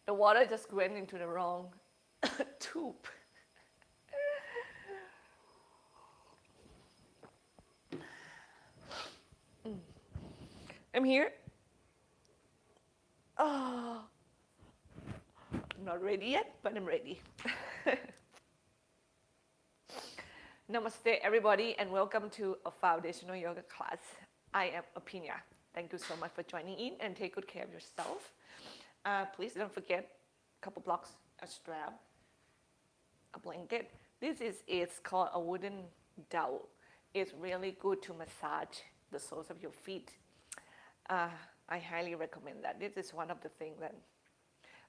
The water just went into the wrong tube. I'm here. Oh, I'm not ready yet, but I'm ready. Namaste, everybody, and welcome to a foundational yoga class. I am Aphinya. Thank you so much for joining in, and take good care of yourself. Please don't forget a couple blocks, a strap, a blanket. This is it's called a wooden dowel. It's really good to massage the soles of your feet. I highly recommend that. This is one of the things that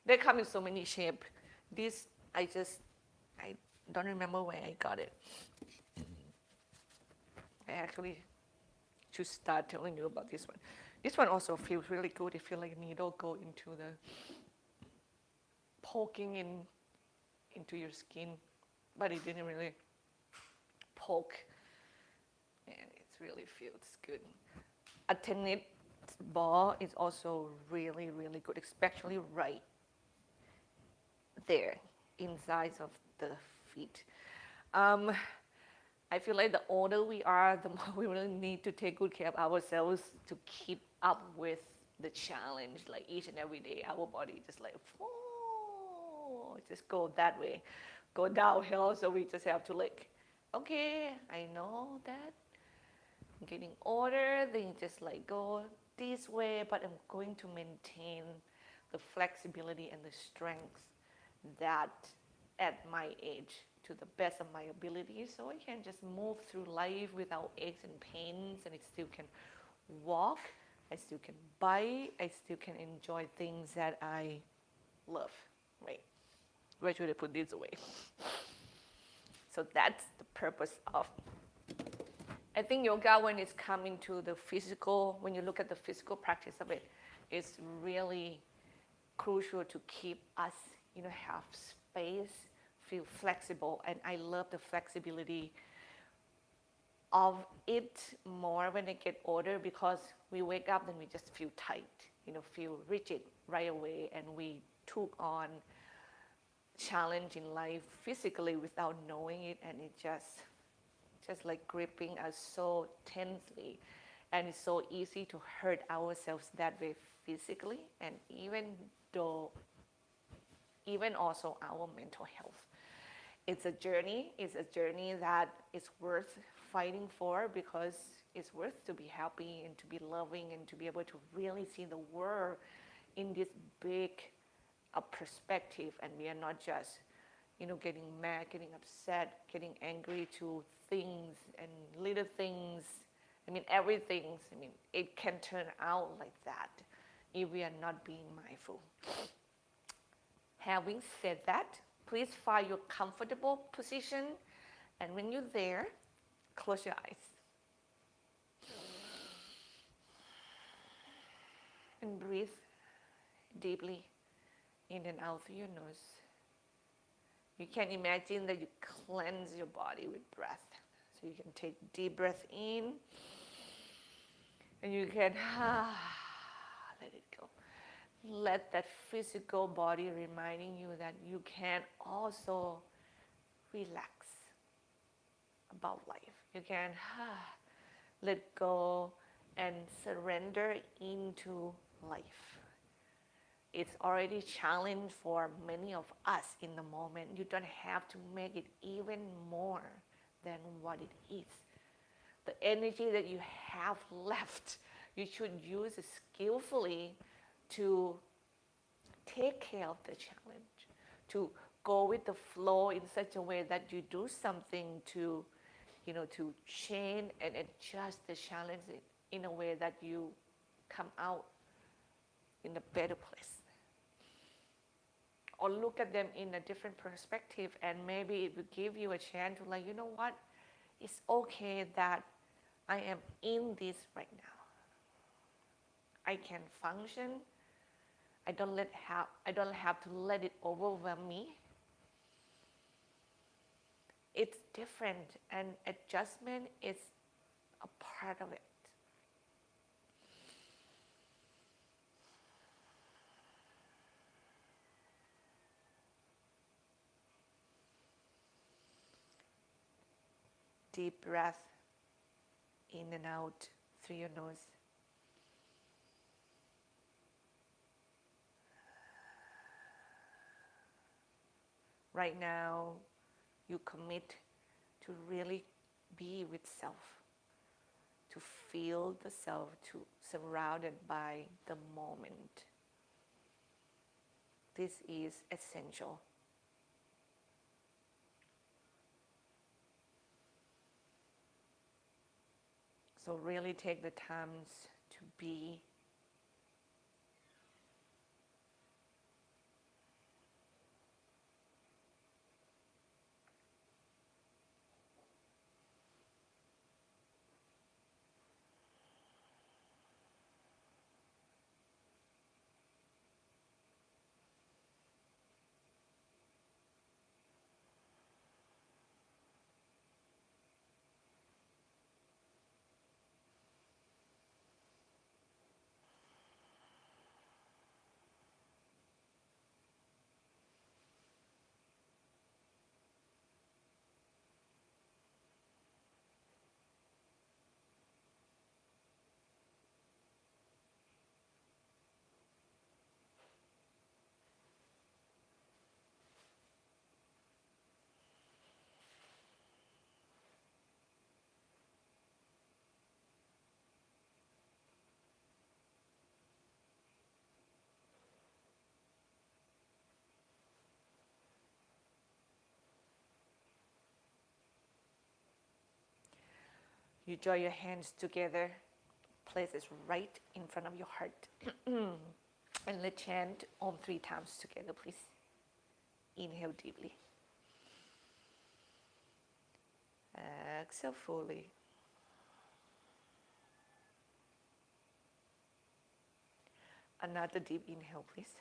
they come in so many shapes. This I don't remember where I got it. I actually should start telling you about this one. This one also feels really good. It feels like a needle go into the poking into your skin, but it didn't really poke, and it really feels good. A tennis ball is also really, really good, especially right there inside of the feet. I feel like the older we are, the more we really need to take good care of ourselves to keep up with the challenge. Like each and every day, our body just like, whoa, just go that way, go downhill. So we just have to like, okay, I know that I'm getting older, then just like go this way, but I'm going to maintain the flexibility and the strength that at my age to the best of my ability, so I can just move through life without aches and pains, and I still can walk, I still can bite, I still can enjoy things that I love, right? Where should I put this away? So that's the purpose of, I think yoga, when it's coming to the physical, when you look at the physical practice of it, it's really crucial to keep us, have space, feel flexible, and I love the flexibility of it more when I get older, because we wake up and we just feel tight, feel rigid right away, and we took on challenge in life physically without knowing it, and it just like gripping us so tensely, and it's so easy to hurt ourselves that way physically, and even also our mental health. It's a journey that is worth fighting for, because it's worth to be happy and to be loving and to be able to really see the world in this big perspective, and we are not just getting mad, getting upset, getting angry to things and little things. Everything. It can turn out like that if we are not being mindful. Having said that, please find your comfortable position, and when you're there, close your eyes. And breathe deeply in and out through your nose. You can imagine that you cleanse your body with breath. So you can take deep breath in, and you can let it go. Let that physical body reminding you that you can also relax about life. You can let go and surrender into life. It's already a challenge for many of us in the moment. You don't have to make it even more than what it is. The energy that you have left, you should use it skillfully to take care of the challenge, to go with the flow in such a way that you do something to change and adjust the challenge in a way that you come out in a better place. Or look at them in a different perspective, and maybe it will give you a chance to like, what? It's okay that I am in this right now. I can function. I don't have to let it overwhelm me. It's different, and adjustment is a part of it. Deep breath in and out through your nose. Right now, you commit to really be with self, to feel the self, to surrounded by the moment. This is essential. So really take the times to be. You draw your hands together, place it right in front of your heart. And let's chant Om 3 times together, please. Inhale deeply. Exhale fully. Another deep inhale, please.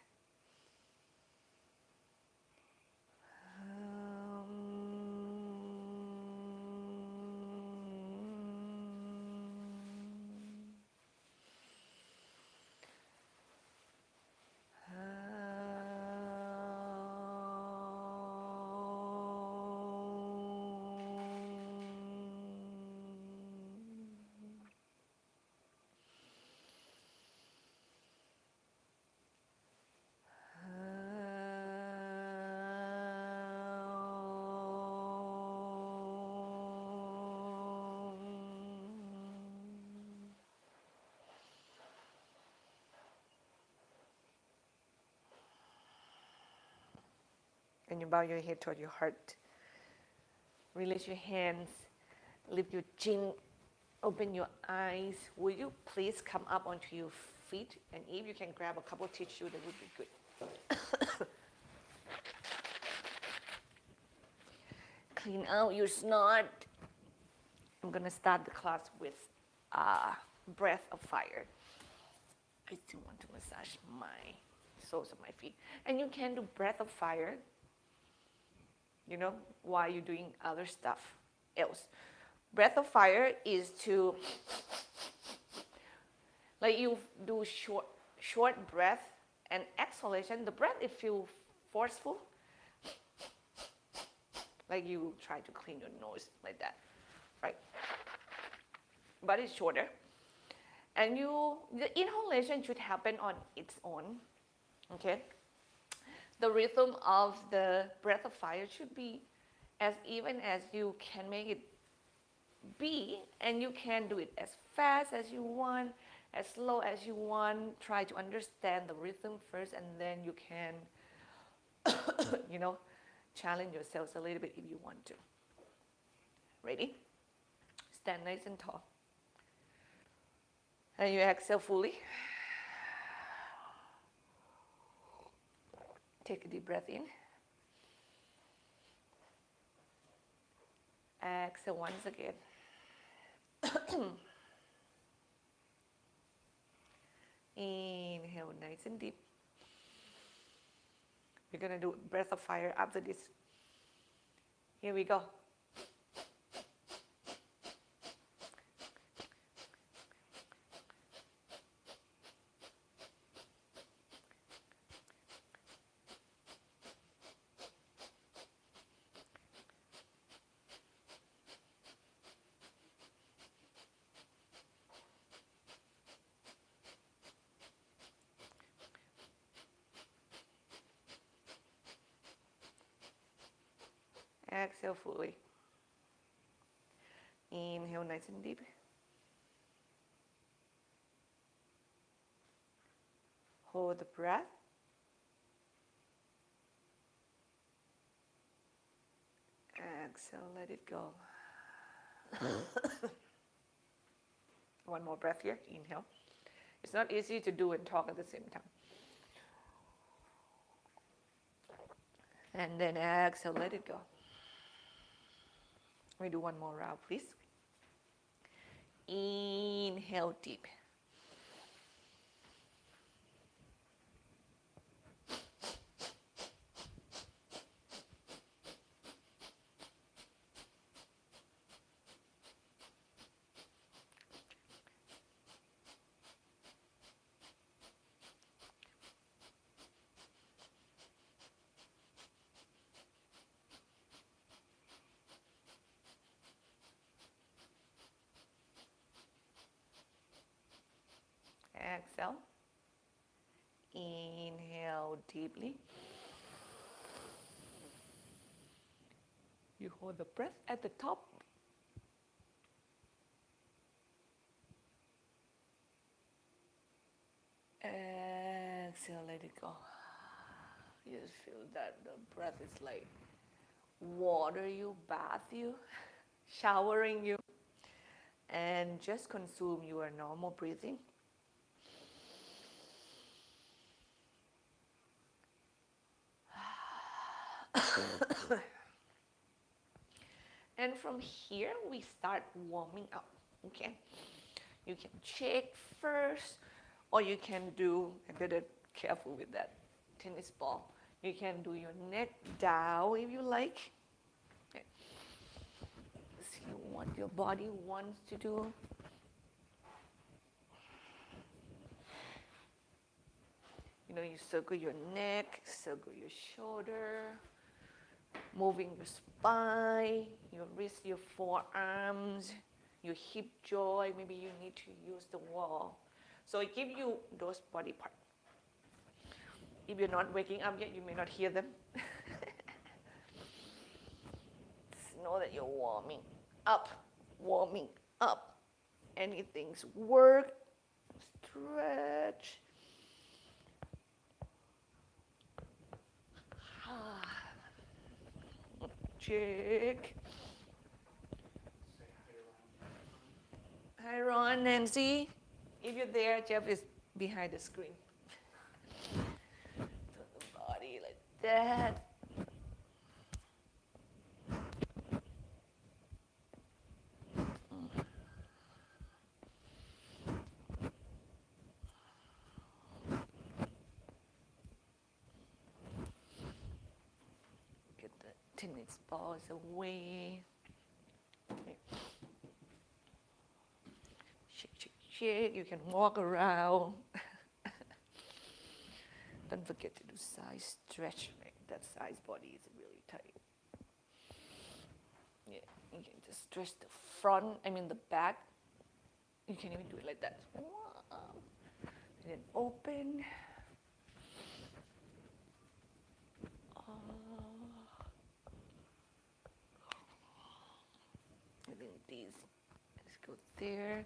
And you bow your head toward your heart. Release your hands. Lift your chin. Open your eyes. Will you please come up onto your feet? And if you can grab a couple of tissue, that would be good. Clean out your snot. I'm going to start the class with breath of fire. I still want to massage my soles of my feet. And you can do breath of fire, while you're doing other stuff else. Breath of fire is to, like you do short breath and exhalation. The breath, it feels forceful, like you try to clean your nose like that, right? But it's shorter. And the inhalation should happen on its own, okay? The rhythm of the breath of fire should be as even as you can make it be, and you can do it as fast as you want, as slow as you want. Try to understand the rhythm first, and then you can, challenge yourselves a little bit if you want to. Ready? Stand nice and tall. And you exhale fully. Take a deep breath in. Exhale once again. Inhale nice and deep. We're going to do breath of fire after this. Here we go. exhale fully. Inhale nice and deep. Hold the breath. Exhale, let it go. One more breath here. Inhale. It's not easy to do and talk at the same time. And then exhale, let it go. We do one more round, please. Inhale deep. Exhale. Inhale deeply. You hold the breath at the top. Exhale, let it go. You just feel that the breath is like water you, bath you, showering you, and just consume your normal breathing. And from here, we start warming up, okay? You can shake first, or you can do, I better careful with that tennis ball. You can do your neck down if you like. Okay. See what your body wants to do. You know, you circle your neck, circle your shoulder, moving your spine, your wrist, your forearms, your hip joint. Maybe you need to use the wall. So it gives you those body parts. If you're not waking up yet, you may not hear them. Just know that you're warming up, warming up. Anything's work, stretch. Check. Hi, Ron, Nancy. If you're there, Jeff is behind the screen. Turn the body like that. Get the tennis balls away. Okay. Shake, shake, shake. You can walk around. Don't forget to do side stretch. Right? That side body is really tight. Yeah, you can just stretch the front, the back. You can even do it like that. And then open. I think these, let's go there.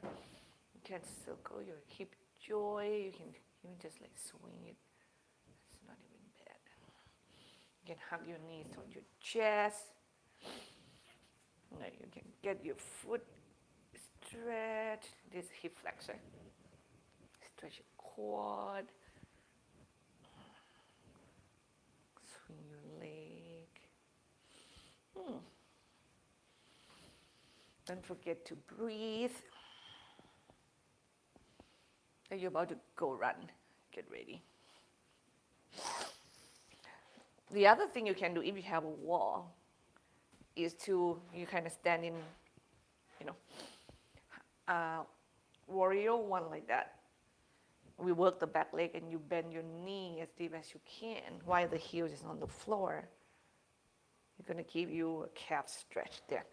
You can circle your hip joint. You can even just like swing it. It's not even bad. You can hug your knees on your chest. Now you can get your foot stretch. This hip flexor. Stretch your quad. Swing your leg. Don't forget to breathe. And you're about to go run. Get ready. The other thing you can do if you have a wall is to, you kind of stand in, warrior one like that. We work the back leg and you bend your knee as deep as you can while the heel is on the floor. It's going to give you a calf stretch there.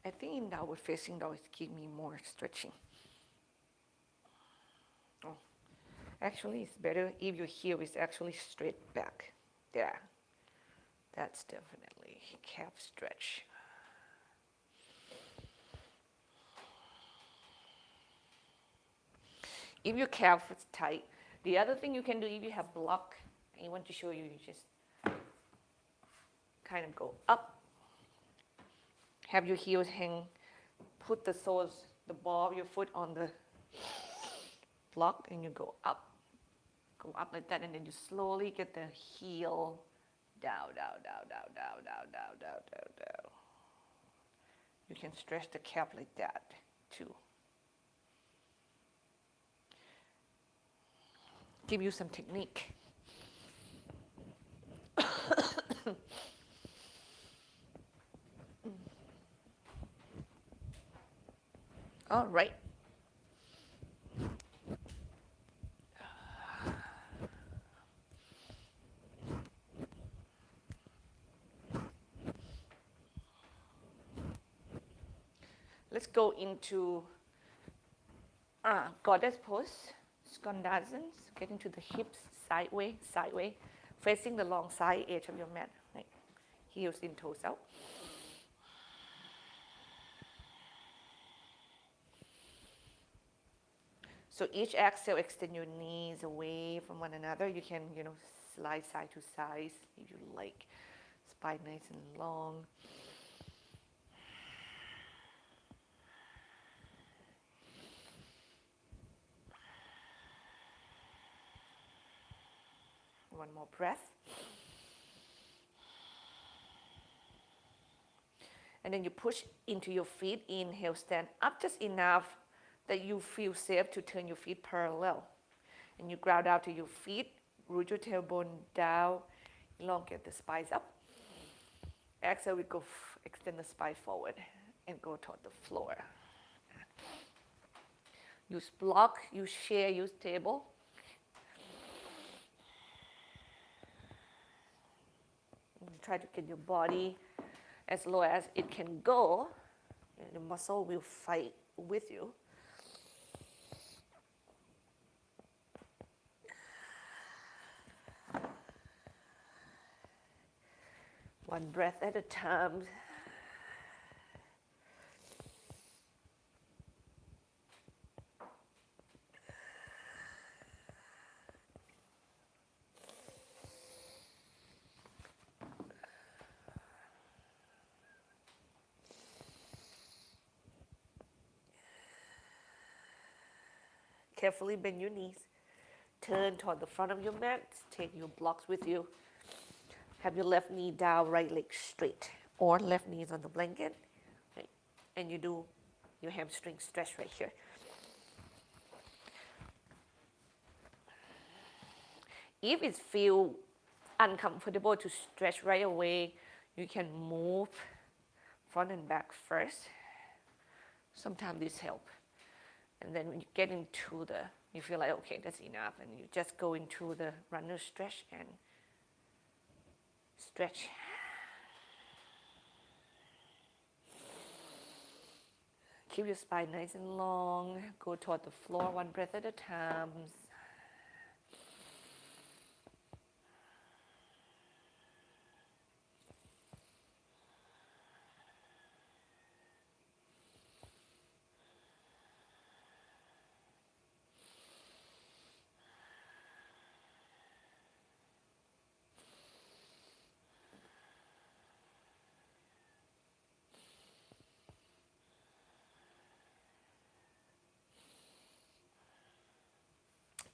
I think in downward facing dog is give me more stretching. Actually, it's better if your heel is actually straight back. There. That's definitely calf stretch. If your calf is tight, the other thing you can do if you have block, I want to show you, you just kind of go up, have your heels hang, put the soles, the ball of your foot on the block, and you go up like that, and then you slowly get the heel down, down, down, down, down, down, down, down, down, down. You can stretch the calf like that too. Give you some technique. All right. Let's go into goddess pose, skandasana. Get into the hips sideways, facing the long side edge of your mat. Right. Heels in, toes out. So each exhale, extend your knees away from one another. You can, slide side to side if you like. Spine nice and long. One more breath. And then you push into your feet. Inhale, stand up just enough that you feel safe to turn your feet parallel. And you ground out to your feet, root your tailbone down, elongate the spine up. Exhale, we go extend the spine forward and go toward the floor. Use block, use chair, use table. Try to get your body as low as it can go. And the muscle will fight with you. One breath at a time. Carefully bend your knees. Turn toward the front of your mat. Take your blocks with you. Have your left knee down, right leg straight. Or left knee is on the blanket. Right. And you do your hamstring stretch right here. If it feels uncomfortable to stretch right away, you can move front and back first. Sometimes this helps. And then when you get into you feel like, okay, that's enough. And you just go into the runner stretch and stretch. Keep your spine nice and long. Go toward the floor, one breath at a time.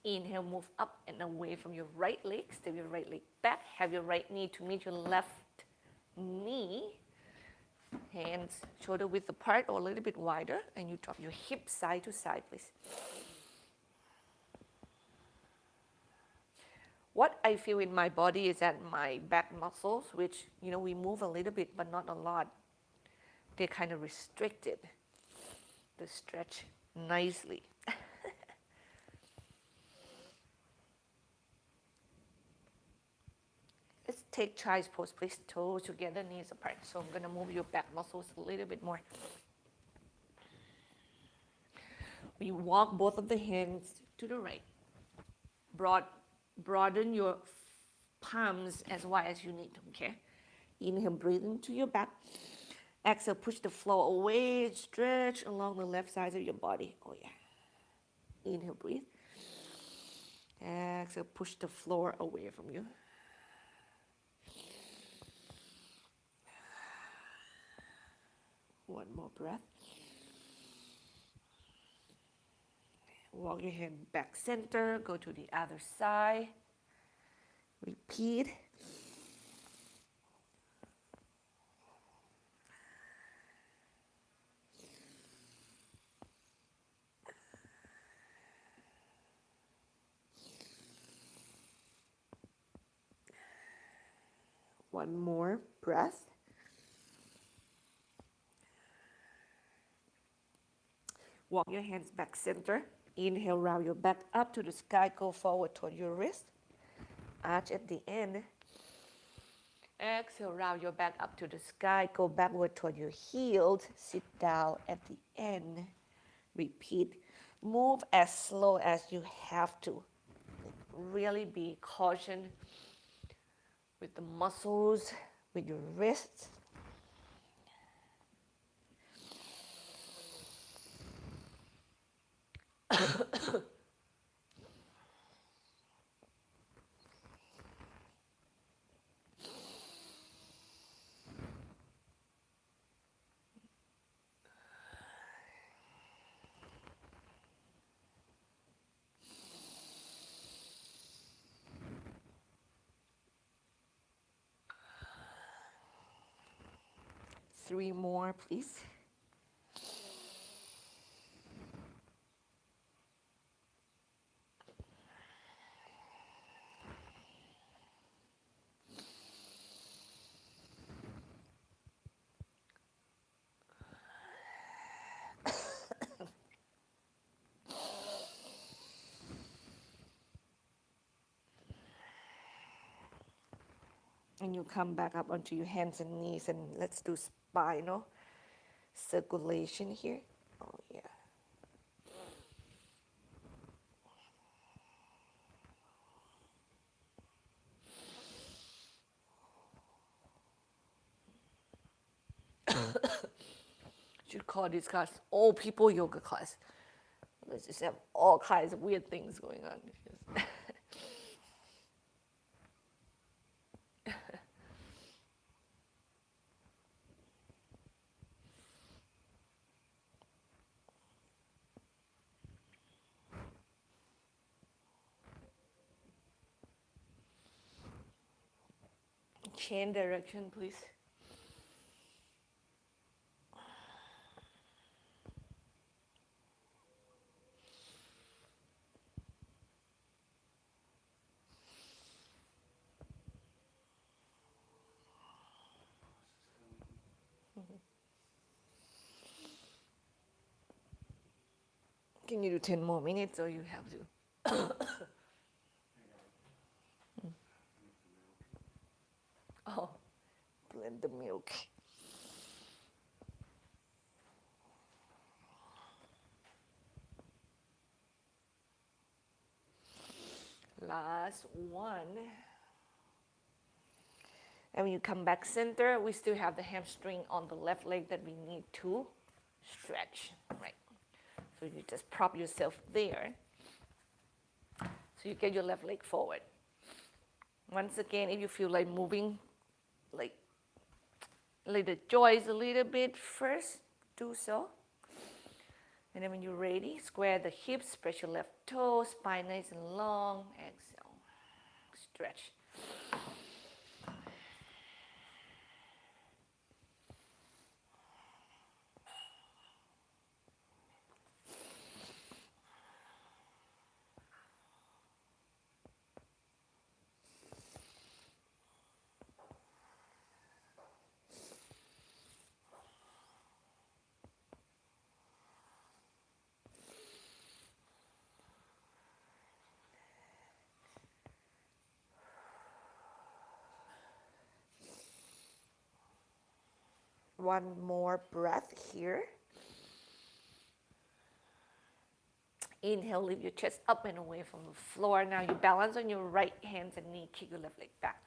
Inhale, move up and away from your right leg. Step your right leg back. Have your right knee to meet your left knee. Hands shoulder width apart or a little bit wider. And you drop your hips side to side, please. What I feel in my body is that my back muscles, which, we move a little bit, but not a lot, they're kind of restricted. They stretch nicely. Let's take child's pose, please. Toes together, knees apart. So I'm going to move your back muscles a little bit more. We walk both of the hands to the right. Broaden your palms as wide as you need, okay? Inhale, breathe into your back. Exhale, push the floor away, stretch along the left side of your body. Oh yeah. Inhale, breathe. Exhale, push the floor away from you. One more breath. Walk your hand back center, go to the other side. Repeat. One more breath. Walk your hands back center. Inhale, round your back up to the sky. Go forward toward your wrist. Arch at the end. Exhale, round your back up to the sky. Go backward toward your heels. Sit down at the end. Repeat. Move as slow as you have to. Really be cautious with the muscles, with your wrists. Three more, please. And you come back up onto your hands and knees, and let's do spinal circulation here. Oh, yeah. Should call this class old people yoga class. Let's just have all kinds of weird things going on. Change direction, please. Can you do 10 more minutes, or you have to? Oh, blend the milk. Last one. And when you come back center, we still have the hamstring on the left leg that we need to stretch, right? So you just prop yourself there. So you get your left leg forward. Once again, if you feel like moving, like the joints a little bit first, do so. And then when you're ready, square the hips, spread your left toe, spine nice and long. Exhale, stretch. One more breath here. Inhale, lift your chest up and away from the floor. Now you balance on your right hands and knee, kick your left leg back.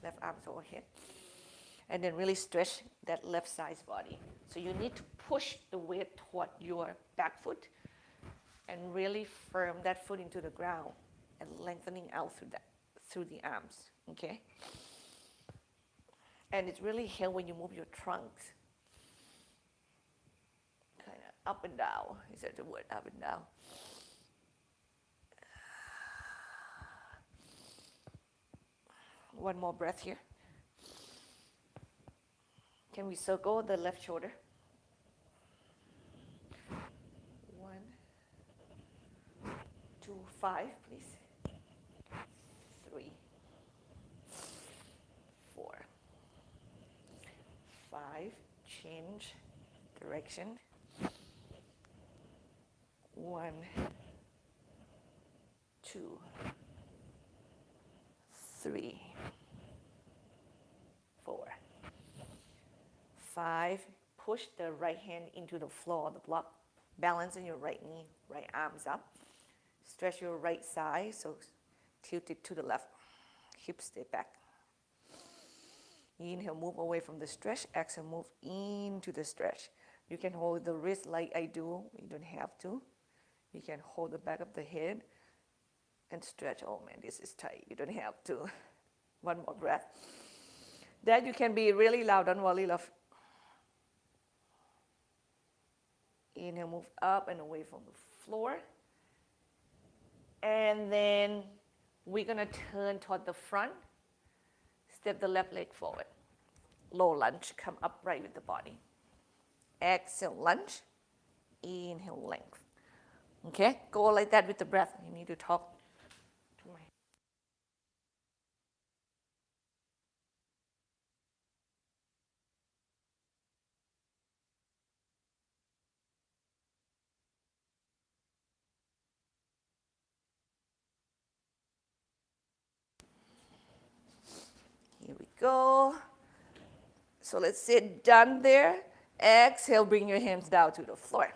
Left arms overhead. And then really stretch that left side's body. So you need to push the weight toward your back foot and really firm that foot into the ground and lengthening out through the arms, okay? And it's really here when you move your trunks. Kind of up and down. Is that the word, up and down? One more breath here. Can we circle the left shoulder? 1, 2, 5, please. 3, 4, 5. Change direction. 1, 2, 3, 4, 5. Push the right hand into the floor, the block. Balance on your right knee, right arms up. Stretch your right side, so tilt it to the left. Hips stay back. Inhale, move away from the stretch. Exhale, move into the stretch. You can hold the wrist like I do. You don't have to. You can hold the back of the head and stretch. Oh man, this is tight. You don't have to. One more breath. That you can be really loud. Don't worry, love. Inhale, move up and away from the floor. And then we're going to turn toward the front. Step the left leg forward. Low lunge, come upright with the body. Exhale, lunge. Inhale, length. Okay, go like that with the breath. You need to talk to my. Here we go. So let's sit down there. Exhale, bring your hands down to the floor.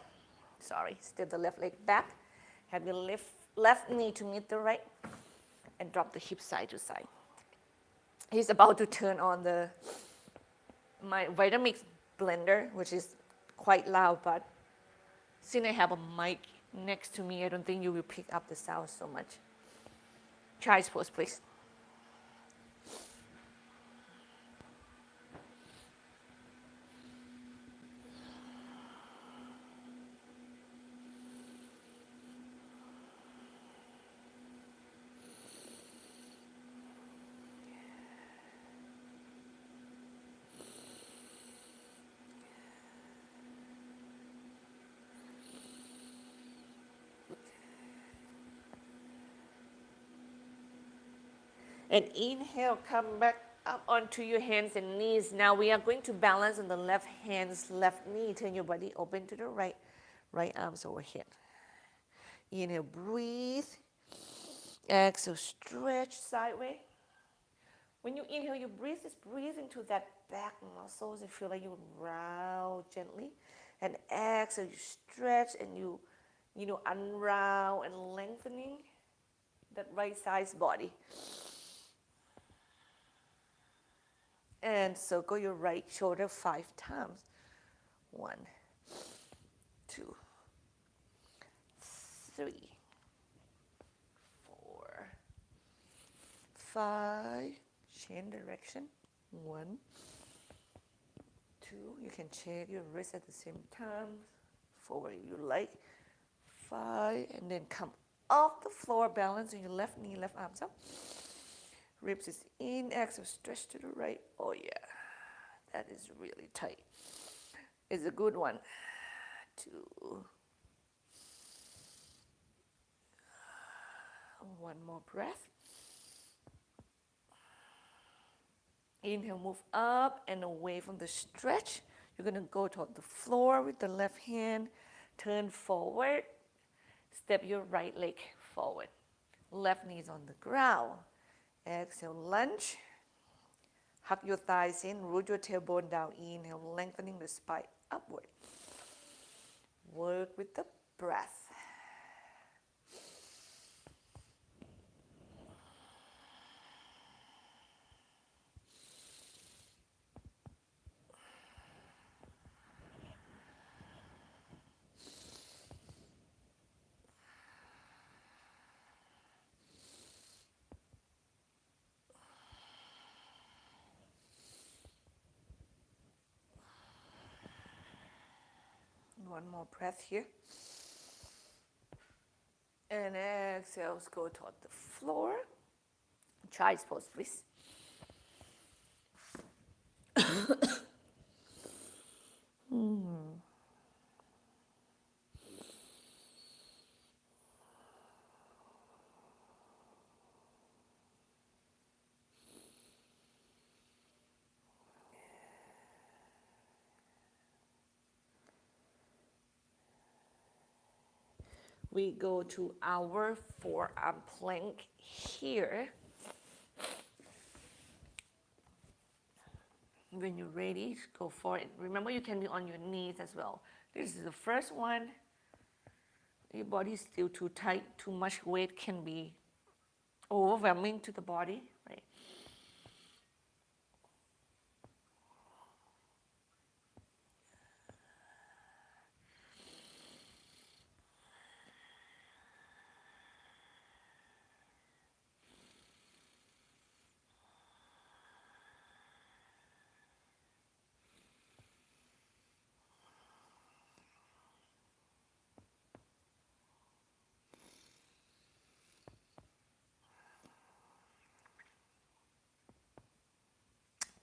Sorry, step the left leg back. Have your left knee to meet the right. And drop the hip side to side. He's about to turn on my Vitamix blender, which is quite loud, but since I have a mic next to me, I don't think you will pick up the sound so much. Child's pose, please. And inhale, come back up onto your hands and knees. Now we are going to balance on the left hand's left knee. Turn your body open to the right. Right arms overhead. Inhale, breathe. Exhale, stretch sideways. When you inhale, you breathe, just breathe into that back muscles and feel like you round gently. And exhale, you stretch and you unround and lengthening that right side's body. And circle your right shoulder 5 times. 1, 2, 3, 4, 5. Change direction. 1, 2. You can change your wrist at the same time. Forward if you like. 5. And then come off the floor. Balance on your left knee, left arms up. Ribs is in, exhale, stretch to the right. Oh yeah, that is really tight. It's a good one. 2. 1 more breath. Inhale, move up and away from the stretch. You're going to go toward the floor with the left hand. Turn forward. Step your right leg forward. Left knee is on the ground. Exhale, lunge. Hug your thighs in, root your tailbone down. Inhale, lengthening the spine upward. Work with the breath. One more breath here. And exhale, go toward the floor. Child's pose, please. We go to our forearm plank here. When you're ready, go for it. Remember, you can be on your knees as well. This is the first one. Your body is still too tight, too much weight can be overwhelming to the body, right?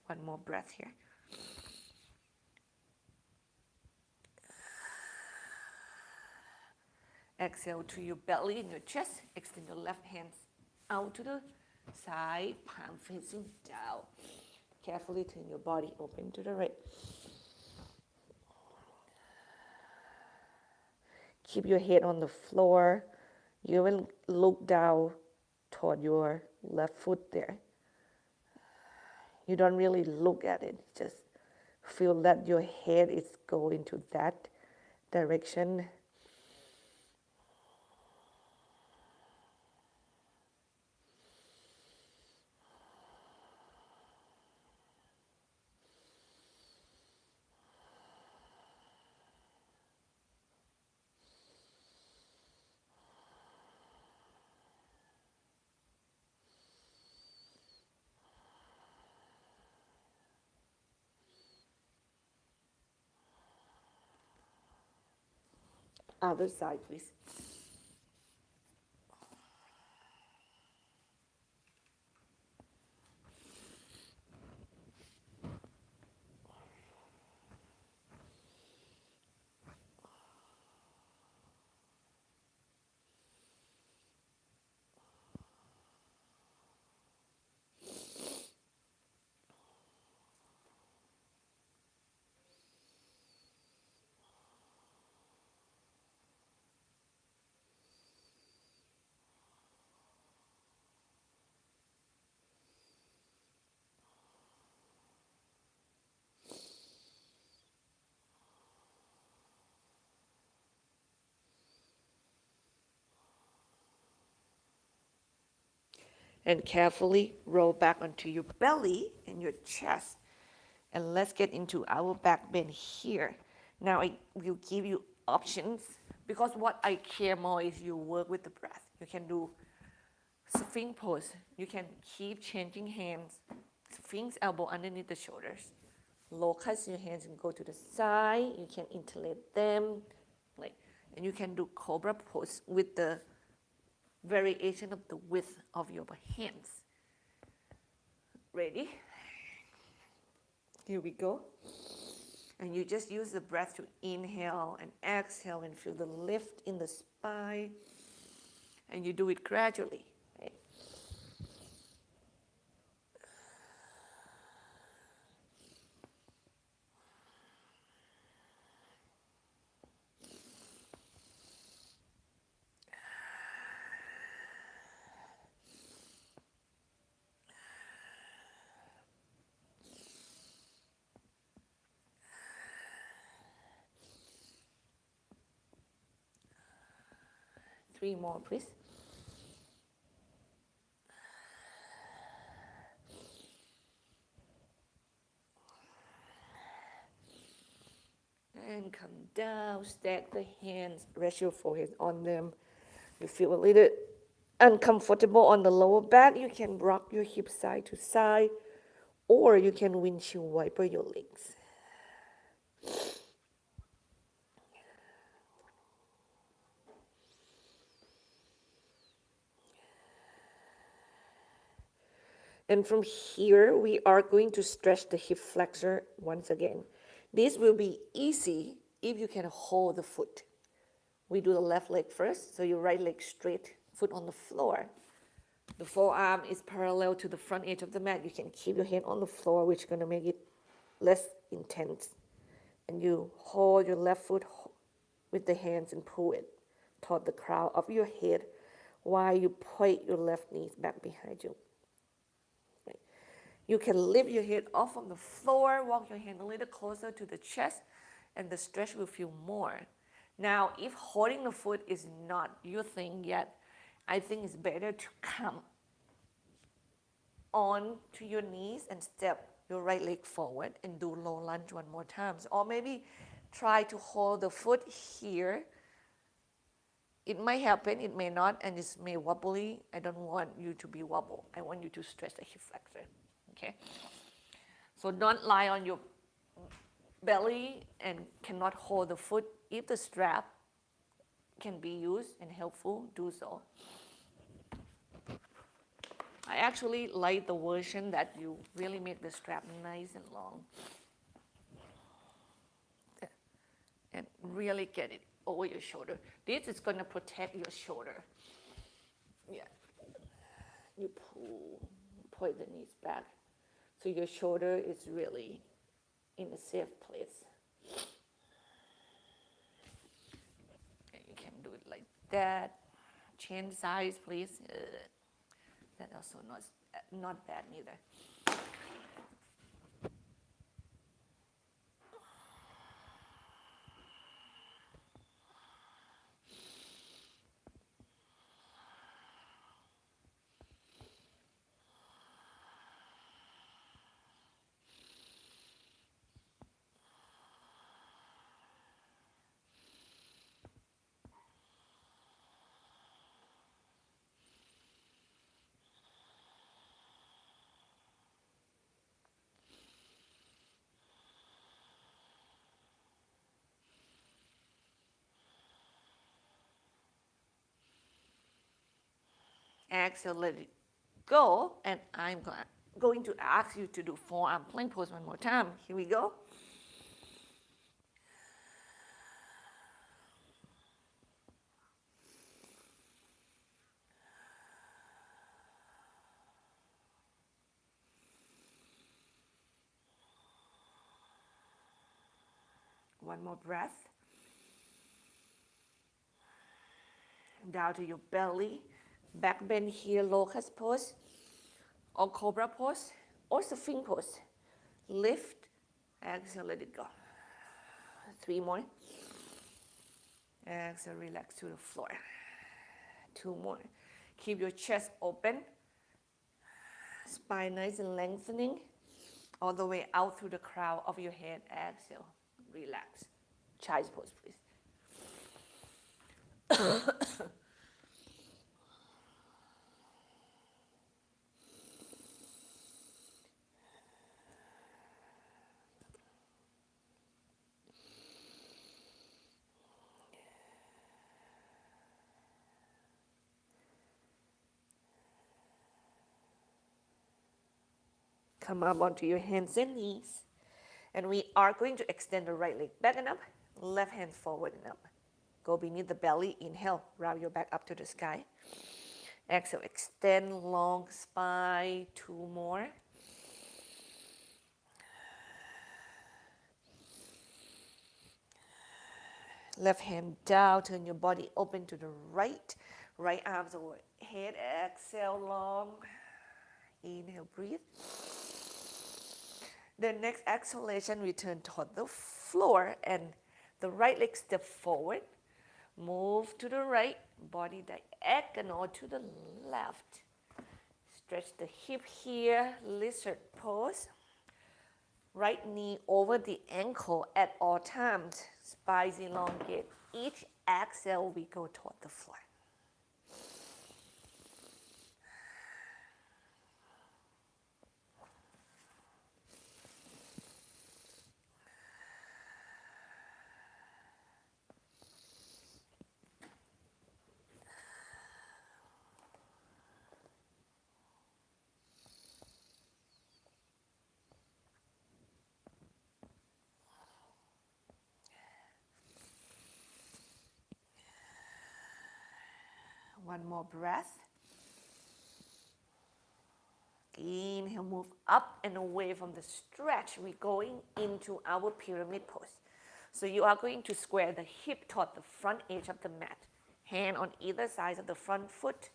One more breath here. Exhale to your belly and your chest. Extend your left hand out to the side, palm facing down. Carefully turn your body open to the right. Keep your head on the floor. You will look down toward your left foot there. You don't really look at it. Just feel that your head is going to that direction. Other side, please. And carefully roll back onto your belly and your chest. And let's get into our back bend here. Now I will give you options because what I care more is you work with the breath. You can do Sphinx pose. You can keep changing hands. Sphinx elbow underneath the shoulders. Locust, your hands can go to the side. You can interlace them. And you can do Cobra Pose with the variation of the width of your hands. Ready? Here we go. And you just use the breath to inhale and exhale and feel the lift in the spine. And you do it gradually. Right? Three more, please. And come down, stack the hands, rest your forehead on them. You feel a little uncomfortable on the lower back, you can rock your hips side to side, or you can windshield wiper your legs. And from here, we are going to stretch the hip flexor once again. This will be easy if you can hold the foot. We do the left leg first, so your right leg straight, foot on the floor. The forearm is parallel to the front edge of the mat. You can keep your hand on the floor, which is going to make it less intense. And you hold your left foot with the hands and pull it toward the crown of your head while you point your left knee back behind you. Right. You can lift your head off from the floor, walk your hand a little closer to the chest, and the stretch will feel more. Now, if holding the foot is not your thing yet, I think it's better to come on to your knees and step your right leg forward and do low lunge one more time. Or maybe try to hold the foot here. It might happen, it may not, and it may wobbly. I don't want you to be wobble. I want you to stretch the hip flexor, okay? So don't lie on your belly and cannot hold the foot. If the strap can be used and helpful, do so. I actually like the version that you really make the strap nice and long. And really get it over your shoulder. This is going to protect your shoulder. Yeah. You point the knees back. So your shoulder is really in a safe place. And you can do it like that. Change size, please. That also not bad neither. Exhale, let it go, and I'm going to ask you to do forearm plank pose one more time. Here we go. One more breath. Down to your belly. Back bend here, locust pose, or cobra pose, or sphinx pose. Lift, exhale, let it go. 3 more. Exhale, relax to the floor. 2 more. Keep your chest open. Spine nice and lengthening. All the way out through the crown of your head. Exhale, relax. Child's pose, please. Come up onto your hands and knees. And we are going to extend the right leg back and up, left hand forward and up. Go beneath the belly. Inhale, round your back up to the sky. Exhale, extend long spine. 2 more. Left hand down, turn your body open to the right. Right arms overhead. Exhale, long. Inhale, breathe. The next exhalation, return toward the floor and the right leg step forward. Move to the right, body diagonal to the left. Stretch the hip here, lizard pose. Right knee over the ankle at all times. Spine elongate. Each exhale, we go toward the floor. One more breath. Inhale, move up and away from the stretch. We're going into our pyramid pose. So you are going to square the hip toward the front edge of the mat. Hand on either side of the front foot.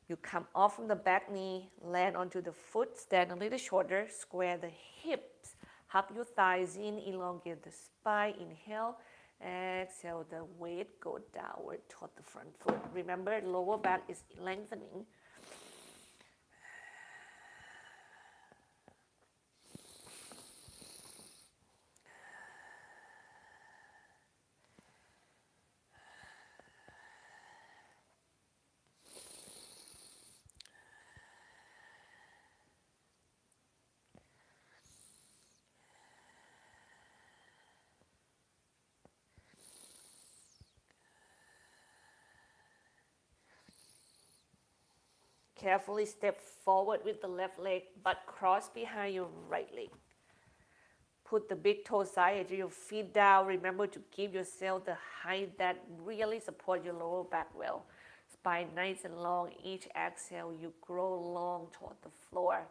You come off from the back knee, land onto the foot, stand a little shorter, square the hips, hug your thighs in, elongate the spine. Inhale, exhale, the weight go downward toward the front foot. Remember, lower back is lengthening. Carefully step forward with the left leg, but cross behind your right leg. Put the big toe side edge of your feet down. Remember to give yourself the height that really supports your lower back well. Spine nice and long. Each exhale, you grow long toward the floor.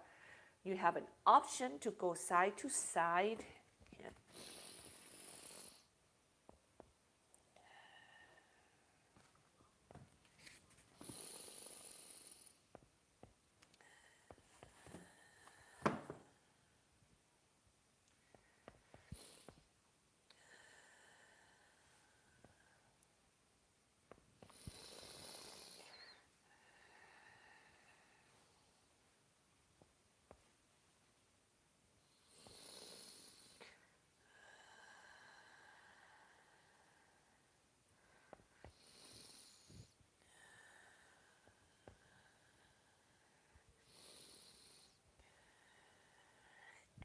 You have an option to go side to side.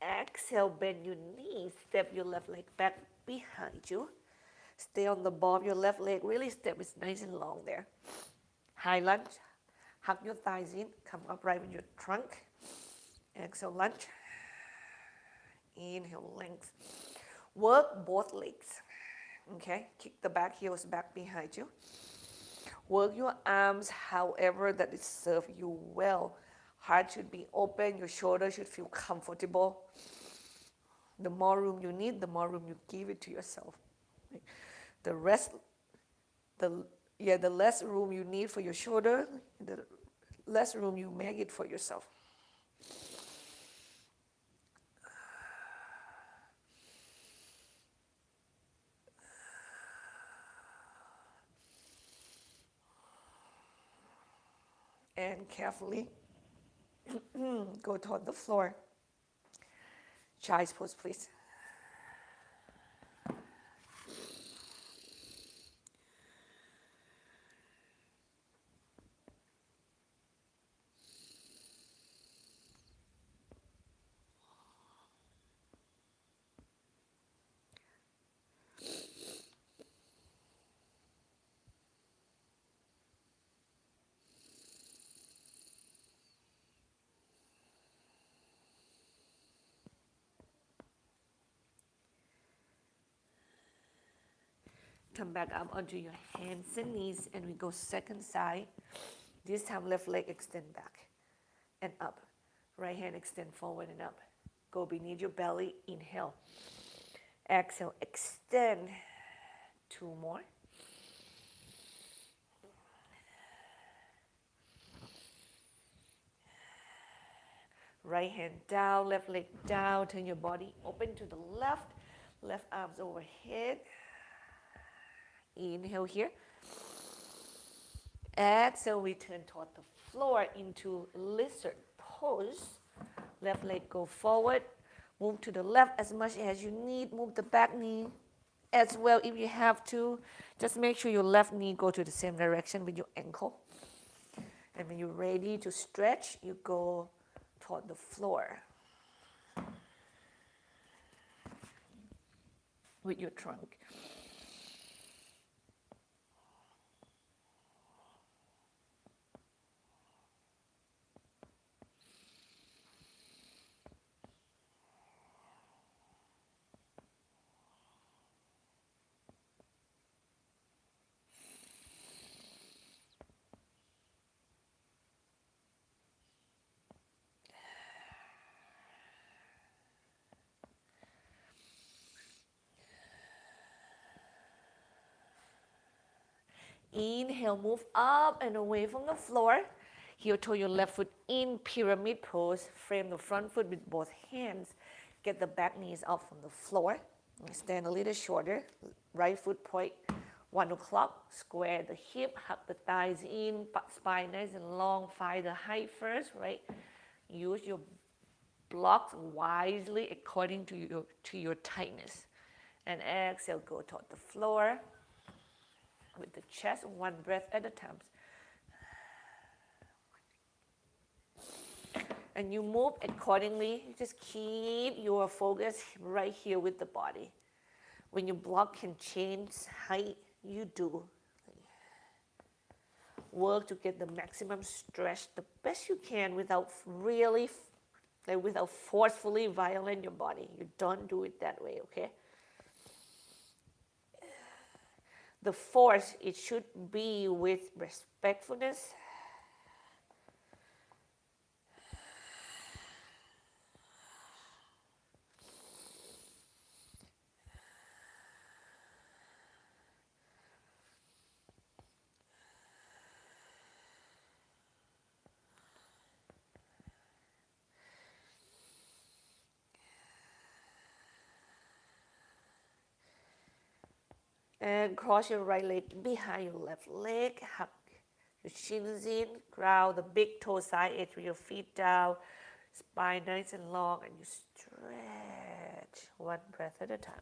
Exhale, bend your knees, step your left leg back behind you. Stay on the ball of your left leg, really step is nice and long there. High lunge, hug your thighs in, come upright with your trunk. Exhale, lunge. Inhale, length. Work both legs, okay? Kick the back heels back behind you. Work your arms however that it serves you well. Heart should be open, your shoulders should feel comfortable. The more room you need, the more room you give it to yourself. The less room you need for your shoulder, the less room you make it for yourself. And carefully go toward the floor. Child's pose, please. Come back up onto your hands and knees, and we go second side. This time, left leg extend back and up. Right hand extend forward and up. Go beneath your belly, inhale. Exhale, extend. 2 more. Right hand down, left leg down. Turn your body open to the left. Left arms overhead. Inhale here. Exhale, we turn toward the floor into lizard pose. Left leg go forward. Move to the left as much as you need. Move the back knee as well if you have to. Just make sure your left knee go to the same direction with your ankle. And when you're ready to stretch, you go toward the floor with your trunk. Inhale, move up and away from the floor. Heel toe your left foot in pyramid pose. Frame the front foot with both hands. Get the back knees up from the floor. Stand a little shorter. Right foot point 1 o'clock. Square the hip, hug the thighs in, spine nice and long. Find the height first, right? Use your blocks wisely according to your tightness. And exhale, go toward the floor with the chest, one breath at a time. And you move accordingly. You just keep your focus right here with the body. When your block can change height, you do. Work to get the maximum stretch the best you can without really, without forcefully violating your body. You don't do it that way, okay? The force, it should be with respectfulness. And cross your right leg behind your left leg. Hug your shins in. Ground the big toe side edge with your feet down. Spine nice and long. And you stretch. One breath at a time.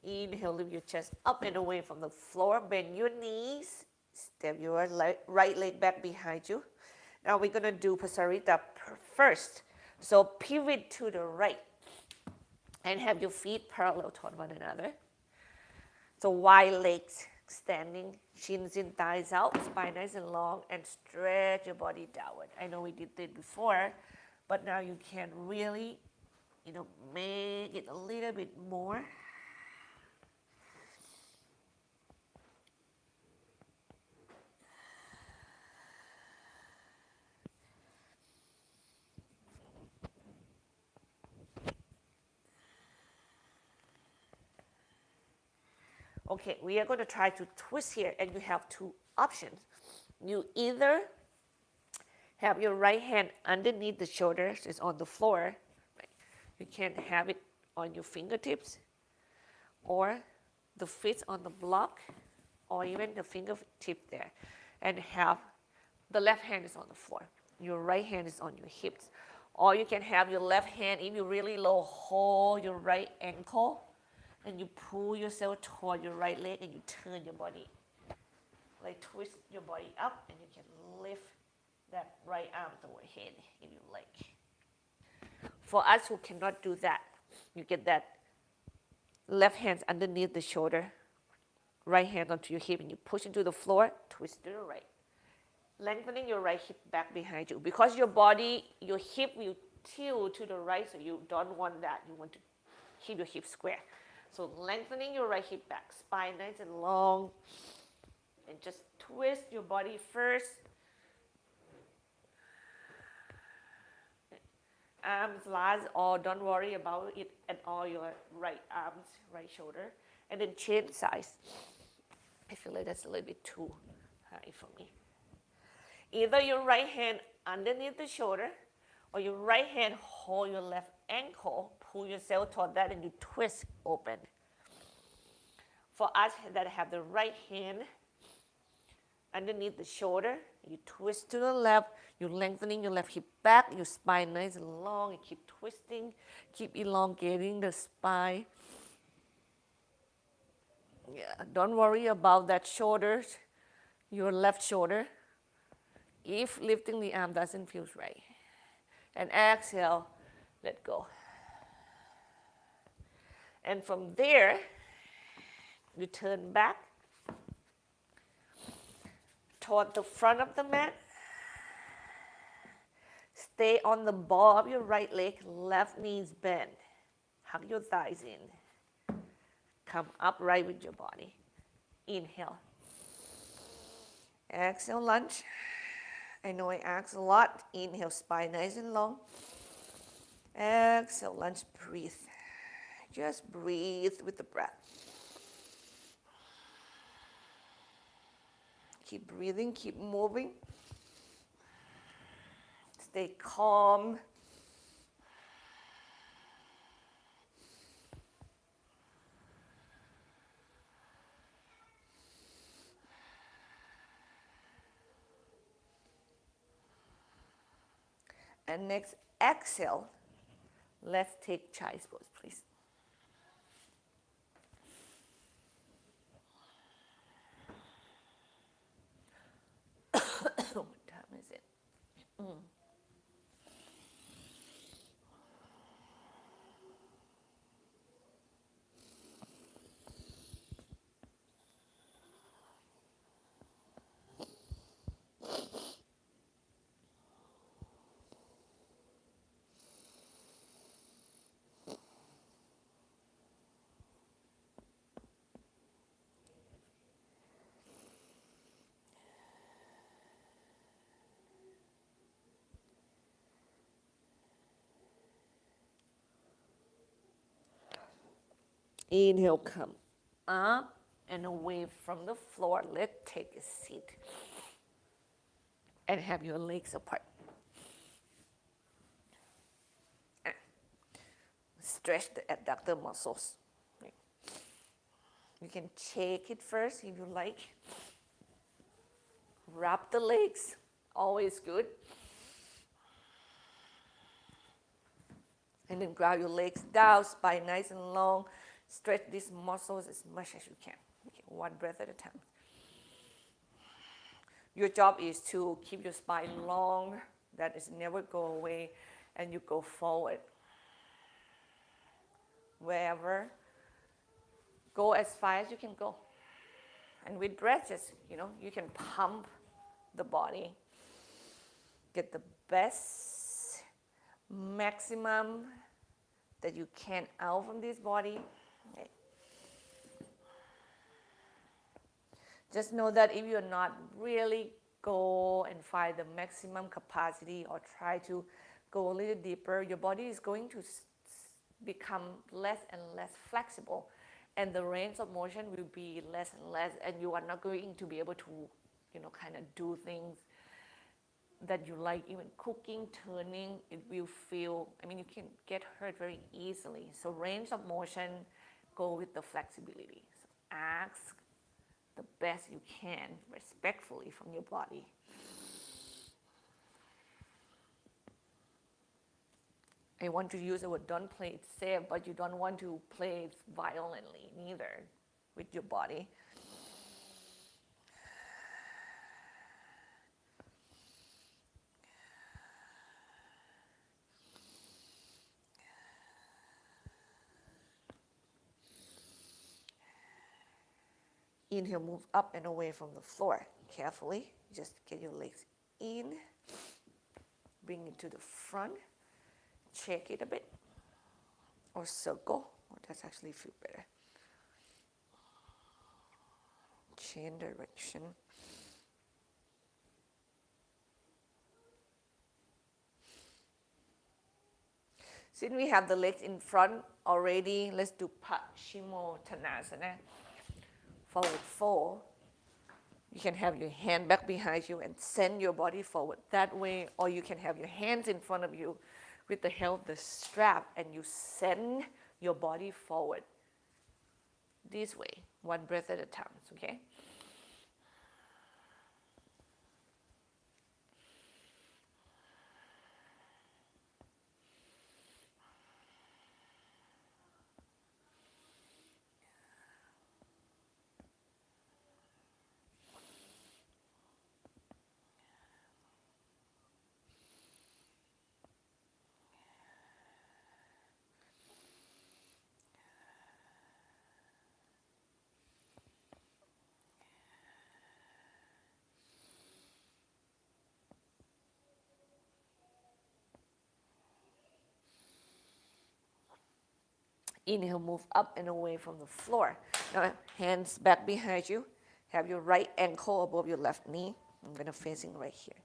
Inhale, lift your chest up and away from the floor. Bend your knees. Step your right leg back behind you. Now we're going to do Pasarita first. So pivot to the right and have your feet parallel toward one another. So wide legs standing, shins in, thighs out, spine nice and long, and stretch your body downward. I know we did that before, but now you can really, make it a little bit more. Okay, we are going to try to twist here, and you have two options. You either have your right hand underneath the shoulders, it's on the floor. Right? You can have it on your fingertips, or the feet on the block, or even the fingertip there. And have the left hand is on the floor. Your right hand is on your hips. Or you can have your left hand, if you're really low, hold your right ankle, and you pull yourself toward your right leg and you turn your body. Like twist your body up and you can lift that right arm overhead if you like. For us who cannot do that, you get that left hand underneath the shoulder, right hand onto your hip, and you push into the floor, twist to the right. Lengthening your right hip back behind you. Because your body, your hip will tilt to the right, so you don't want that. You want to keep your hip square. So lengthening your right hip back, spine nice and long, and just twist your body first. Arms last, or don't worry about it at all, your right arms, right shoulder. And then change size. I feel like that's a little bit too high for me. Either your right hand underneath the shoulder, or your right hand hold your left ankle, pull yourself toward that, and you twist open. For us that have the right hand underneath the shoulder, you twist to the left, you're lengthening your left hip back, your spine nice and long, you keep twisting, keep elongating the spine. Yeah, don't worry about that shoulder, your left shoulder, if lifting the arm doesn't feel right. And exhale, Let go. And from there, you turn back toward the front of the mat. Stay on the ball of your right leg, left knees bend. Hug your thighs in. Come upright with your body. Inhale. Exhale, lunge. I know I ask a lot. Inhale, spine nice and long. Exhale, lunge, breathe. Just breathe with the breath. Keep breathing, keep moving. Stay calm. And next, exhale. Let's take child's pose, please. What time is it? Inhale, come up and away from the floor. Let's take a seat and have your legs apart. Stretch the adductor muscles. You can shake it first if you like. Wrap the legs, always good. And then grab your legs down, spine nice and long. Stretch these muscles as much as you can. Okay, one breath at a time. Your job is to keep your spine long. That is never go away. And you go forward. Wherever. Go as far as you can go. And with breath, just, you can pump the body. Get the best, maximum that you can out from this body. Okay. Just know that if you're not really go and find the maximum capacity or try to go a little deeper, your body is going to become less and less flexible. And the range of motion will be less and less, and you are not going to be able to, kind of do things that you like, even cooking, turning, it will feel, you can get hurt very easily. So range of motion, go with the flexibility. So ask the best you can, respectfully from your body. I want to use the word don't play it safe, but you don't want to play it violently neither with your body. Inhale, move up and away from the floor. Carefully, just get your legs in. Bring it to the front. Check it a bit. Or circle. Oh, that's actually feel better. Change direction. Since we have the legs in front already, let's do Shimo Tanasana. Forward fold. You can have your hand back behind you and send your body forward that way, or you can have your hands in front of you with the help of the strap, and you send your body forward this way, one breath at a time, okay? Inhale, move up and away from the floor. Now, hands back behind you. Have your right ankle above your left knee. I'm going to facing right here.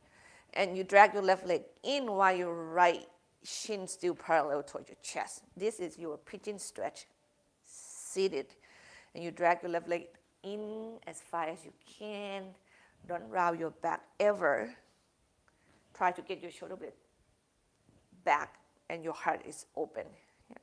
And you drag your left leg in while your right shin still parallel towards your chest. This is your pigeon stretch, seated. And you drag your left leg in as far as you can. Don't round your back ever. Try to get your shoulder blade back and your heart is open. Yeah.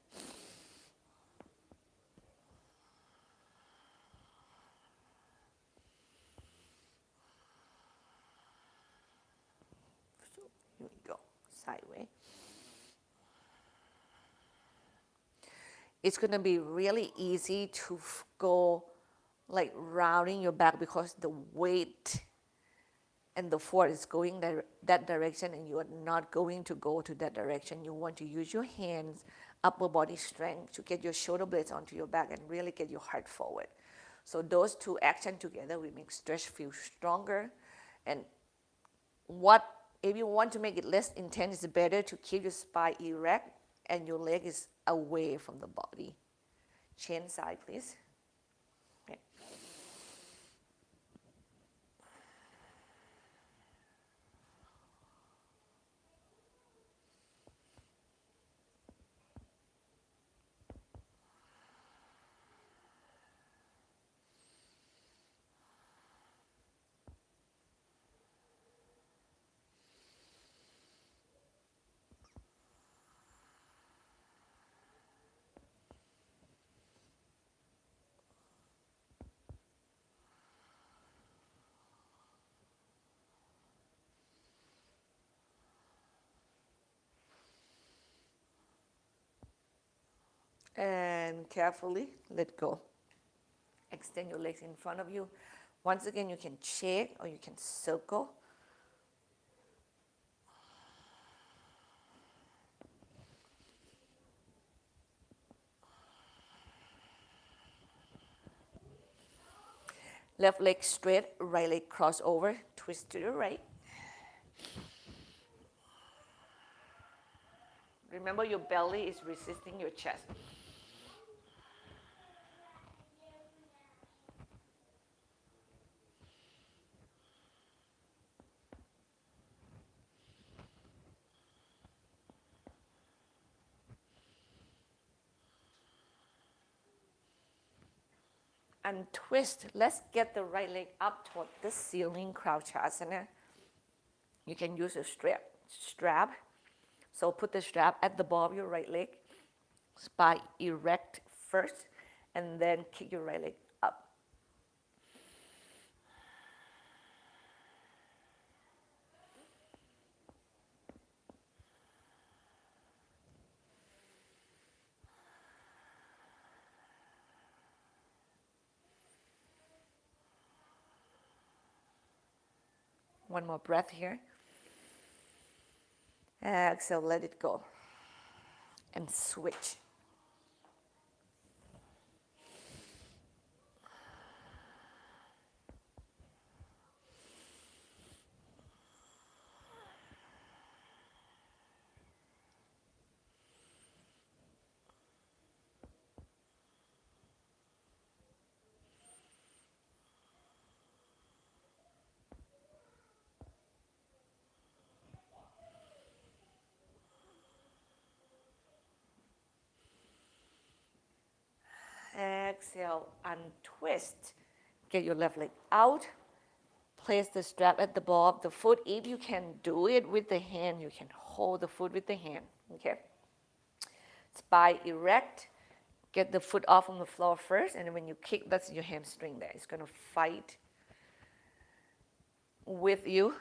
So here we go, sideways. It's going to be really easy to go like rounding your back because the weight and the force is going that direction, and you are not going to go to that direction. You want to use your hands, upper body strength to get your shoulder blades onto your back and really get your heart forward. So those two actions together will make stretch feel stronger. And if you want to make it less intense, it's better to keep your spine erect and your leg is away from the body. Change side, please. Okay. And carefully let go. Extend your legs in front of you. Once again, you can shake or you can circle. Left leg straight, right leg cross over, twist to the right. Remember, your belly is resisting your chest. And twist. Let's get the right leg up toward the ceiling, Crouchasana. You can use a strap. So put the strap at the ball of your right leg. Spine erect first, and then kick your right leg up. One more breath here. Exhale, let it go. And switch. Exhale, untwist. Get your left leg out. Place the strap at the ball of the foot. If you can do it with the hand, you can hold the foot with the hand. Okay? Spine erect. Get the foot off on the floor first, and when you kick, that's your hamstring there. It's going to fight with you.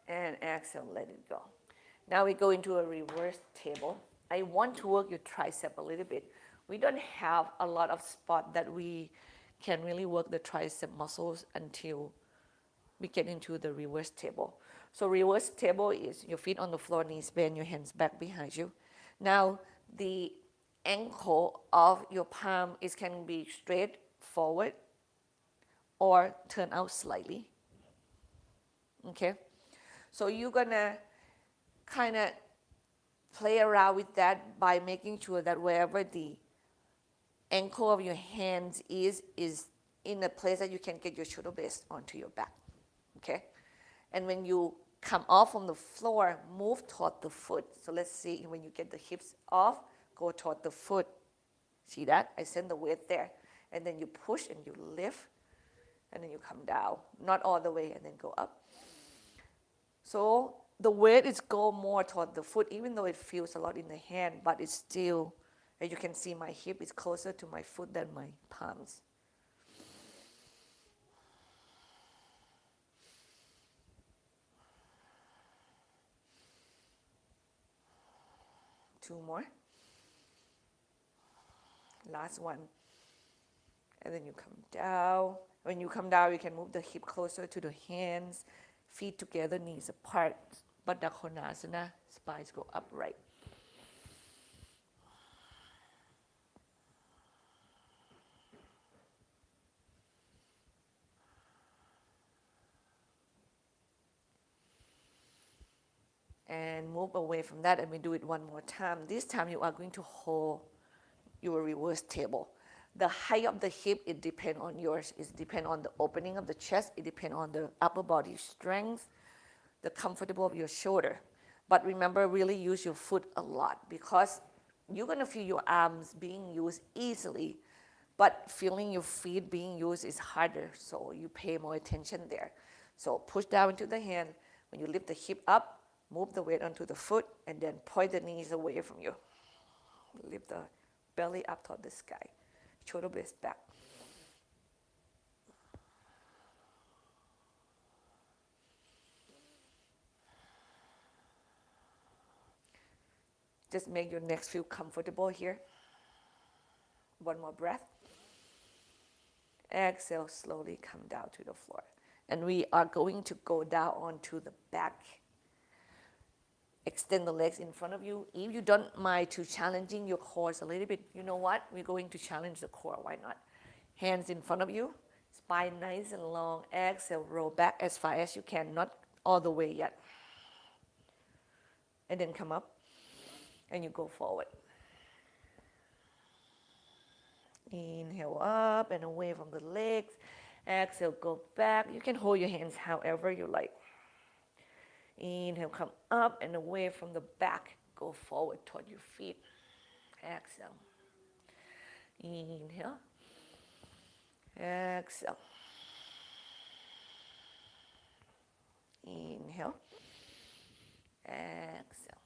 And exhale, let it go. Now we go into a reverse table. I want to work your tricep a little bit. We don't have a lot of spot that we can really work the tricep muscles until we get into the reverse table. So reverse table is your feet on the floor, knees bend, your hands back behind you. Now the ankle of your palm can be straight forward or turn out slightly. Okay? So you're gonna kind of play around with that by making sure that wherever the ankle of your hands is in a place that you can get your shoulder blades onto your back. Okay? And when you come off from the floor, move toward the foot. So let's see, when you get the hips off, go toward the foot. See that? I send the weight there. And then you push and you lift, and then you come down. Not all the way, and then go up. So the weight is go more toward the foot, even though it feels a lot in the hand, but it's still, as you can see, my hip is closer to my foot than my palms. Two more. Last one. And then you come down. When you come down, you can move the hip closer to the hands, feet together, knees apart. Baddha Konasana, spines go upright. And move away from that, and we do it one more time. This time you are going to hold your reverse table. The height of the hip, it depends on yours. It depends on the opening of the chest. It depends on the upper body strength, the comfortable of your shoulder. But remember, really use your foot a lot, because you're going to feel your arms being used easily, but feeling your feet being used is harder, so you pay more attention there. So push down into the hand. When you lift the hip up, move the weight onto the foot, and then point the knees away from you. Lift the belly up toward the sky. Shoulder blades back. Just make your neck feel comfortable here. One more breath. Exhale, slowly come down to the floor. And we are going to go down onto the back. Extend the legs in front of you. If you don't mind to challenging your core a little bit, you know what? We're going to challenge the core. Why not? Hands in front of you. Spine nice and long. Exhale, roll back as far as you can. Not all the way yet. And then come up. And you go forward. Inhale up and away from the legs. Exhale, go back. You can hold your hands however you like. Inhale, come up and away from the back. Go forward toward your feet. Exhale. Inhale. Exhale. Inhale. Exhale.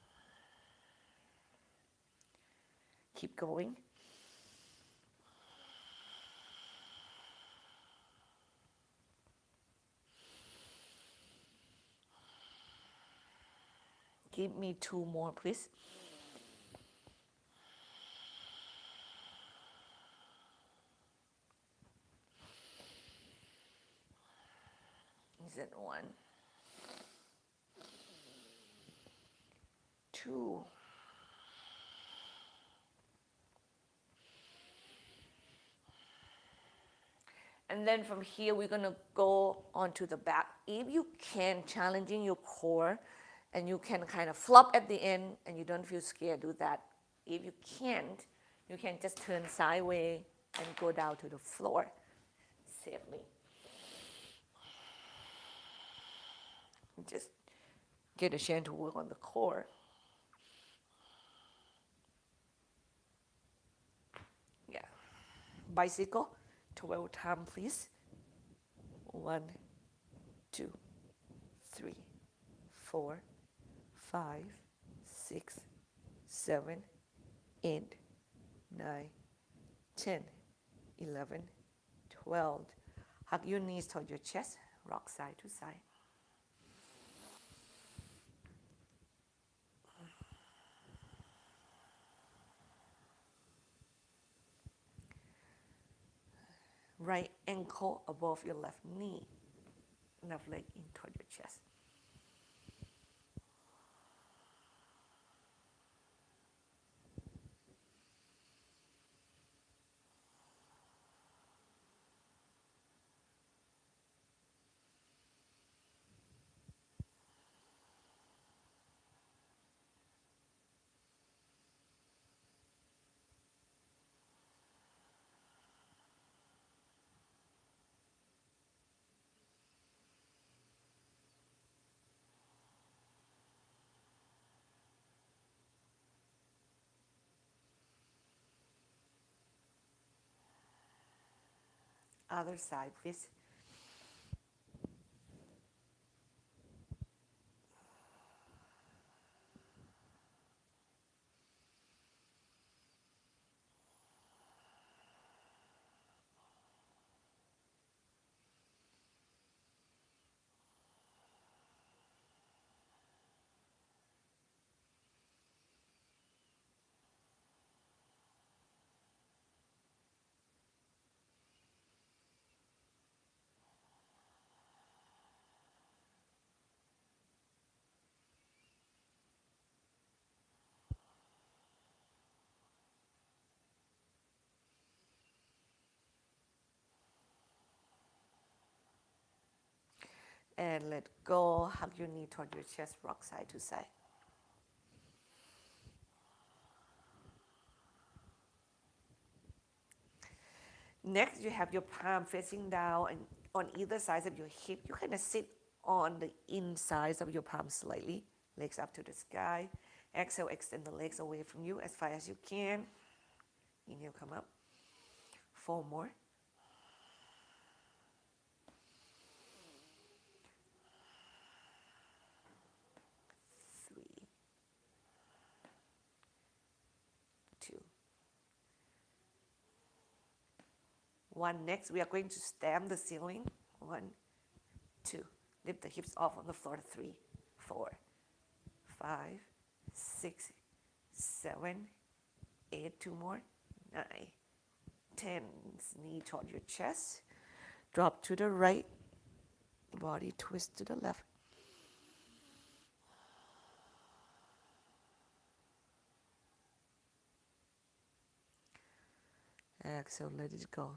Keep going. Give me two more, please. Is it 1, 2, and then from here we're going to go onto the back. If you can, challenging your core, and you can kind of flop at the end and you don't feel scared, do that. If you can't, you can just turn sideways and go down to the floor safely. Just get a chance to work on the core. Yeah. Bicycle, 12 times, please. 1, 2, 3, 4, 5, 6, 7, 8, 9, 10, 11, 12. Hug your knees toward your chest. Rock side to side. right ankle above your left knee, left leg in toward your chest. Other side, please. And let go, hug your knee toward your chest, rock side to side. Next, you have your palm facing down and on either side of your hip. You kind of sit on the inside of your palm slightly, legs up to the sky. Exhale, extend the legs away from you as far as you can. Inhale, come up. 4 more. 3, 2, 1. Next, we are going to stamp the ceiling. 1, 2. Lift the hips off on the floor. 3, 4, 5, 6, 7, 8. 2 more. 9, 10. Knee toward your chest. Drop to the right. Body twist to the left. Exhale, let it go.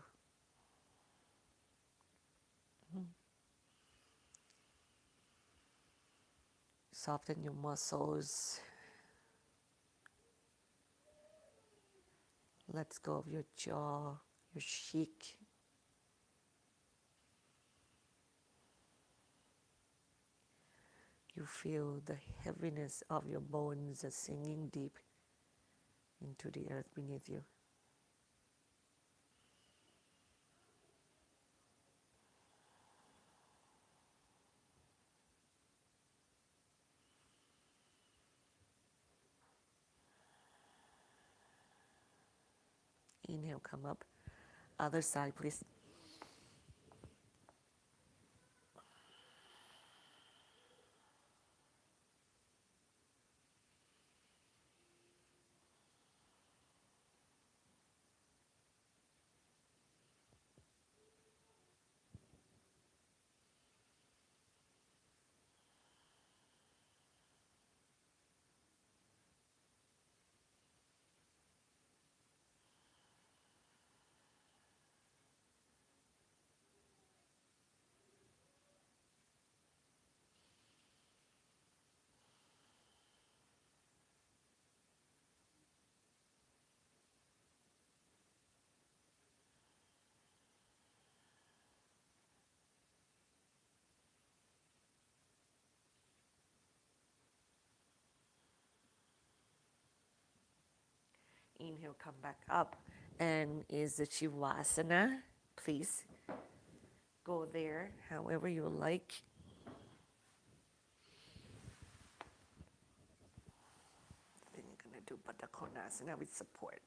Soften your muscles. Let go of your jaw, your cheek. You feel the heaviness of your bones sinking deep into the earth beneath you. Inhale, come up. Other side, please. Inhale, come back up. And is the Shavasana. Please go there however you like. Then you're going to do Baddha Konasana with support.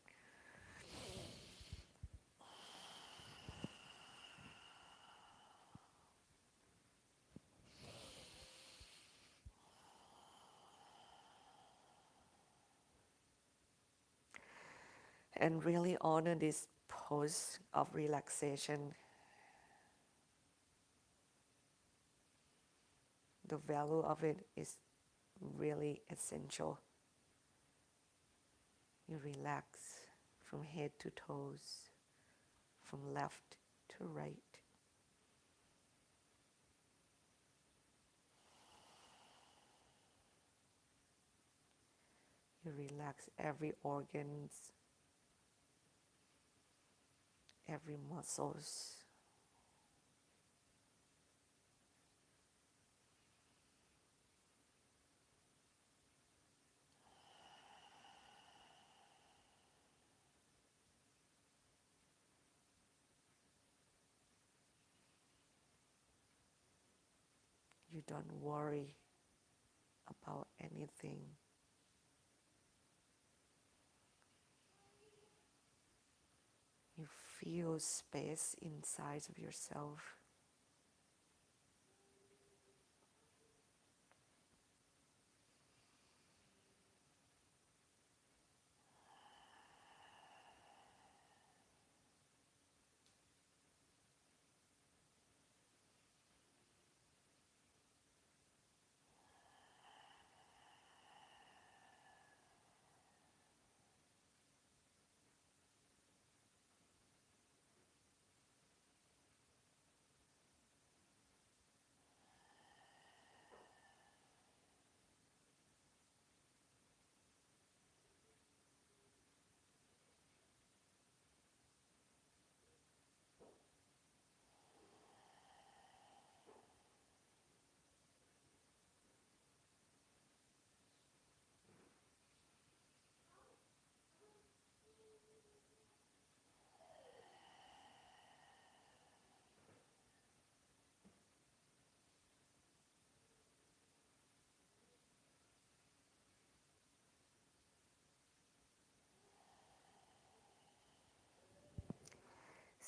And really honor this pose of relaxation the value of it is really essential. You relax from head to toes, from left to right. You relax every organs, every muscles. You don't worry about anything. You feel space inside of yourself.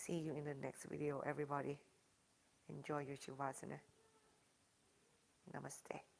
See you in the next video, everybody. Enjoy your Shavasana. Namaste.